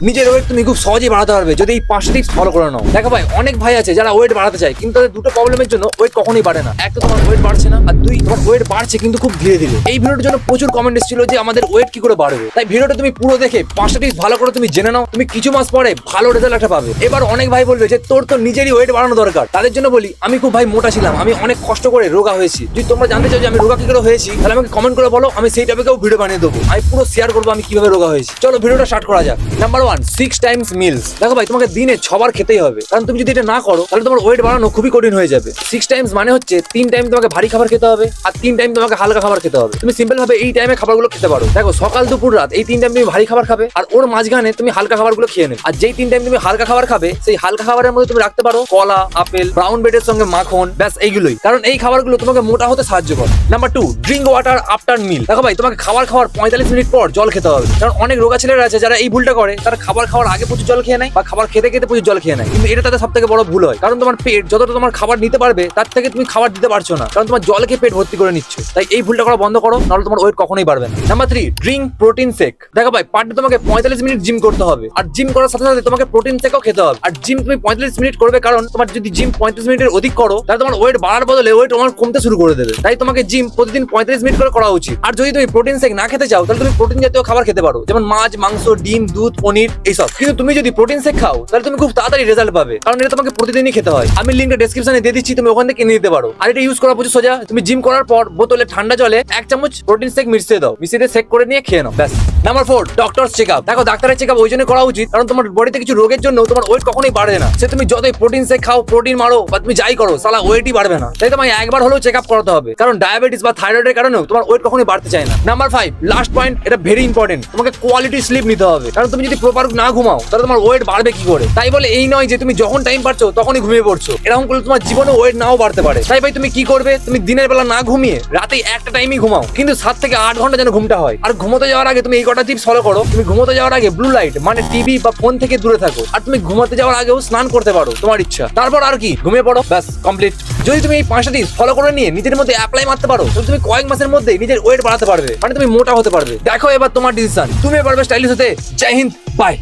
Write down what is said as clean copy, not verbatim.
নিজের ওয়েট তুমি খুব সহজেই বাড়াতে পারবে যদি এই 5টা টিপস ফলো করে নাও। দেখো ভাই, অনেক ভাই আছে যারা ওয়েট বাড়াতে চায় কিন্তু তাদের দুটো প্রবলেমের জন্য ওয়েট কখনোই বাড়ে না। এক তো তোমার ওয়েট বাড়ছে না, আর দুই তোমার ওয়েট বাড়ছে কিন্তু খুব ধীরে ধীরে। এই ভিডিওটার জন্য প্রচুর কমেন্ট এসেছিল যে আমাদের ওয়েট কি করে বাড়বে। তাই ভিডিওটা তুমি পুরো দেখে 5টা টিপস ভালো করে তুমি জেনে নাও, তুমি কিছু মাস পরে ভালো রেজাল্ট একটা পাবে। এবার অনেক ভাই বলবে যে তোর তো নিজেরই ওয়েট বাড়ানো দরকার। তাদের জন্য বলি, আমি খুব ভাই মোটা ছিলাম, আমি অনেক কষ্ট করে রোগা হয়েছি। যদি তোমরা জানতে চাও যে আমি রোগা কি করে হয়েছি, তাহলে আমাকে কমেন্ট করে বলো, আমি সেই টপিকেও ভিডিও বানিয়ে দেবো। আমি পুরো শেয়ার করবো আমি কিভাবে রোগা হয়েছি। চলো ভিডিওটা স্টার্ট করা যাক। নাম্বার 1, 6 টাইমস মিলস। দেখো ভাই, তোমাকে দিনে 6 বার খেতেই হবে, কারণ তুমি যদি এটা না করো তাহলে তোমার ওয়েট বাড়ানো খুবই কঠিন হয়ে যাবে। 6 টাইমস মানে হচ্ছে 3 টাইম তোমাকে ভারী খাবার খেতে হবে আর 3 টাইম তোমাকে হালকা খাবার খেতে হবে। তুমি সিম্পল ভাবে এই টাইমে খাবারগুলো খেতে পারো। দেখো, সকাল দুপুর রাত এই 3 টাইম তুমি ভারী খাবার খাবে আর ওর মাঝখানে তুমি হালকা খাবারগুলো খেয়ে নেবে। আর যেই 3 টাইম তুমি হালকা খাবার খাবে, সেই হালকা খাবারের মধ্যে তুমি রাখতে পারো কলা, আপেল, ব্রাউন ব্রেডের সঙ্গে মাখন, ব্যাস এইগুলোই। কারণ এই খাবারগুলো তোমাকে মোটা হতে সাহায্য করে। নাম্বার 2, ড্রিঙ্ক ওয়াটার আফটার মিল। দেখো ভাই, তোমাকে খাবার খাওয়ার 45 মিনিট পর জল খেতে হবে। কারণ অনেক রোগা ছেলেরা আছে যারা এই ভুলটা করে, তারা খাবার খাওয়ার আগে প্রচুর জল খেয়ে নেয় বা খাবার খেতে খেতে প্রচুর জল খেয়ে নেয়। কিন্তু এটা তাদের সবথেকে বড় ভুল হয়, কারণ তোমার পেট যতটা তোমার খাবার নিতে পারবে তার থেকে তুমি খাবার দিতে পারছো না, কারণ তোমার জল খেয়ে পেট ভর্তি করে নিচ্ছ। তাই এই ভুলটা করা বন্ধ করো, নাহলে তোমার ওয়েট কখনোই বাড়বে না। Number 3, drink protein shake. দেখো ভাই, পার ডে তোমাকে 45 মিনিট জিম করতে হবে, আর জিম করার সাথে সাথে তোমাকে প্রোটিন শেকও খেতে হবে। আর জিম তুমি 45 মিনিট করবে, কারণ তোমার যদি জিম 35 মিনিটের অধিক করো তাহলে তোমার ওয়েট বাড়ার বদলে ওয়েট তোমার কমতে শুরু করে দেবে। তাই তোমাকে জিম প্রতিদিন 35 মিনিট করে করা উচিত। আর যদি তুমি প্রোটিন শেক না খেতে চাও তাহলে তুমি প্রোটিন জাতীয় খাবার খেতে পারো, যেমন মাছ, মাংস, ডিম, দুধ, পনির এইসব। কিন্তু তুমি যদি প্রোটিন শেক খাও তাহলে তুমি খুব তাড়াতাড়ি রেজাল্ট পাবে, কারণ এটা তোমাকে প্রতিদিনই খেতে হয়। আমি লিঙ্কটা ডেসক্রিপশনে দিয়ে দিচ্ছি, তুমি ওখান থেকে কিনে নিতে পারো। আর এটা ইউজ করা প্রচুর সোজা। তুমি জিম করার পর বোতলে ঠান্ডা জলে 1 চামচ প্রোটিন শেক মিশিয়ে দাও, মিশিয়ে শেক করে নিয়ে খেয়ে নাও, ব্যাস। Number 4, doctors checkup. দেখো, ডাক্তারের চেকআপ ওই জন্য করা উচিত কারণ তোমার বডিতে কিছু রোগের জন্য তোমার ওয়েট কখনোই বাড়বে না। সে তুমি যতই প্রোটিন শেক খাও, প্রোটিন মারো বা তুমি যাই করো, সালা ওয়েটই বাড়বে না। তাই তোমায় একবার হলেও চেকআপ করাতে হবে, কারণ ডায়াবেটিস বা থাইরয়েডের কারণেও তোমার ওয়েট কখনোই বাড়তে চায় না। নাম্বার 5, লাস্ট পয়েন্ট, এটা ভেরি ইম্পর্টেন্ট, তোমাকে কোয়ালিটি স্লিপ নিতে হবে। কারণ তুমি যদি প্রপার না ঘুমাও তাহলে তোমার ওয়েট বাড়বে কি করে। তাই বলে এই নয় যে তুমি যখন টাইম পাচ্ছো তখনই ঘুমিয়ে পড়ছো, এরকম করলে তোমার জীবনে ওয়েট নাও বাড়তে পারে। তাই ভাই, তুমি কি করবে, তুমি দিনের বেলা না ঘুমিয়ে রাতে একটা টাইমই ঘুমাও, কিন্তু 7 থেকে 8 ঘন্টা যেন ঘুমটা হয়। আর ঘুমোতে যাওয়ার আগে তুমি এই কটা টিপস ফলো করো। তুমি ঘুমোতে যাওয়ার আগে ব্লু লাইট মানে টিভি বা ফোন থেকে দূরে থাকো। আর তুমি ঘুমাতে যাওয়ার আগেও স্নান করতে পারো, তোমার ইচ্ছা। তারপর আর কি, ঘুমিয়ে পড়ো, ব্যাস কমপ্লিট। যদি তুমি এই 5টা টিপস ফলো করে নিয়ে নিজের মধ্যে অ্যাপ্লাই মারতে পারো তাহলে তুমি কয়েক মাসের মধ্যে নিজের ওয়েট বাড়াতে পারবে, মানে তুমি মোটা হতে পারবে। দেখো এবার তোমার ডিসিশন, তুমি পারবে স্টাইলিশ হতে। জয় হিন্দ, বাই।